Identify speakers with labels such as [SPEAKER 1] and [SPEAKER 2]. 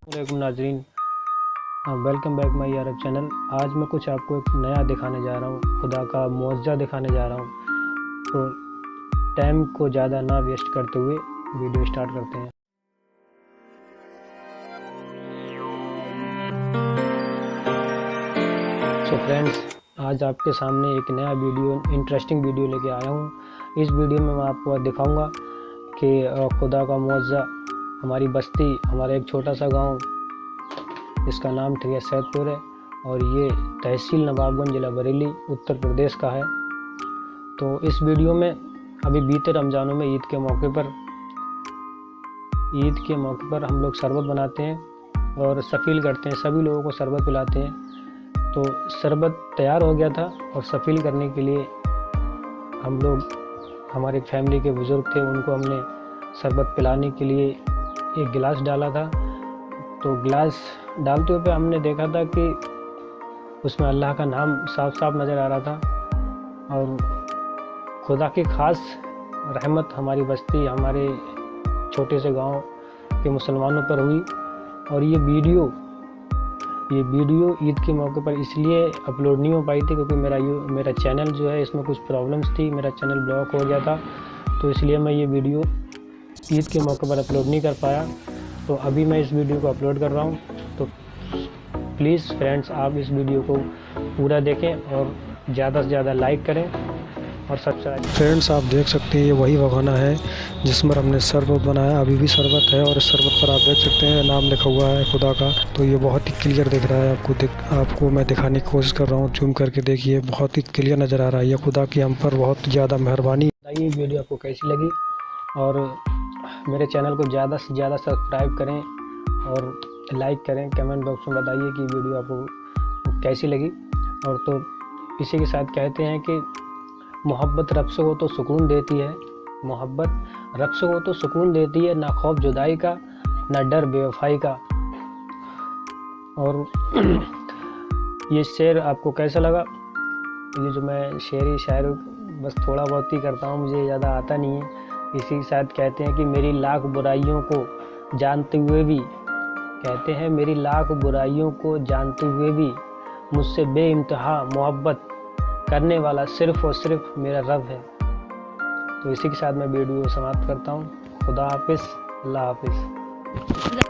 [SPEAKER 1] वालेकुम नाजरीन, welcome back my Arab channel. आज मैं कुछ आपको एक नया दिखाने जा रहा हूँ, खुदा का मुआज़ा दिखाने जा रहा हूँ। तो टाइम को ज़्यादा ना वेस्ट करते हुए वीडियो स्टार्ट करते हैं। सो फ्रेंड्स, आज आपके सामने एक नया वीडियो, इंटरेस्टिंग वीडियो लेके आया हूँ। इस वीडियो में मैं आपको दिखाऊंगा कि खुदा का मुआज़ा हमारी बस्ती, हमारा एक छोटा सा गांव, इसका नाम ठिया सैदपुर है और ये तहसील नवाबगंज, जिला बरेली, उत्तर प्रदेश का है। तो इस वीडियो में अभी बीते रमज़ानों में ईद के मौके पर हम लोग शरबत बनाते हैं और सफ़ील करते हैं, सभी लोगों को शरबत पिलाते हैं। तो शरबत तैयार हो गया था और सफ़ील करने के लिए हम लोग, हमारी फैमिली के बुज़ुर्ग थे, उनको हमने शरबत पिलाने के लिए एक गिलास डाला था। तो गिलास डालते हुए हमने देखा था कि उसमें अल्लाह का नाम साफ साफ नज़र आ रहा था और खुदा की ख़ास रहमत हमारी बस्ती, हमारे छोटे से गांव के मुसलमानों पर हुई। और ये वीडियो ईद के मौके पर इसलिए अपलोड नहीं हो पाई थी क्योंकि मेरा चैनल जो है, इसमें कुछ प्रॉब्लम्स थी, मेरा चैनल ब्लॉक हो गया था। तो इसलिए मैं ये वीडियो ईद के मौके पर अपलोड नहीं कर पाया। तो अभी मैं इस वीडियो को अपलोड कर रहा हूँ। तो प्लीज़ फ्रेंड्स, आप इस वीडियो को पूरा देखें और ज़्यादा से ज़्यादा लाइक करें और सब्सक्राइब।
[SPEAKER 2] फ्रेंड्स, आप देख सकते हैं ये वही बगाना है जिसमें हमने शरबत बनाया। अभी भी शरबत है और इस शरबत पर आप देख सकते हैं नाम लिखा हुआ है खुदा का। तो ये बहुत ही क्लियर दिख रहा है आपको मैं दिखाने की कोशिश कर रहा हूँ। जूम करके देखिए, बहुत ही क्लियर नज़र आ रहा है। ये खुदा की हम पर बहुत ज़्यादा मेहरबानी।
[SPEAKER 1] ये वीडियो आपको कैसी लगी और मेरे चैनल को ज़्यादा से ज़्यादा सब्सक्राइब करें और लाइक करें। कमेंट बॉक्स में बताइए कि वीडियो आपको कैसी लगी। और तो इसी के साथ कहते हैं कि मोहब्बत रब से हो तो सुकून देती है, मोहब्बत रब से हो तो सुकून देती है, ना खौफ जुदाई का, ना डर बेवफाई का। और ये शेर आपको कैसा लगा? ये जो मैं शेर बस थोड़ा बहुत ही करता हूँ, मुझे ज़्यादा आता नहीं है। इसी के साथ कहते हैं कि मेरी लाख बुराइयों को जानते हुए भी, कहते हैं मेरी लाख बुराइयों को जानते हुए भी मुझसे बेइंतहा मोहब्बत करने वाला सिर्फ़ और सिर्फ मेरा रब है। तो इसी के साथ मैं वीडियो समाप्त करता हूँ। खुदा हाफिज़, अल्लाह हाफिज़।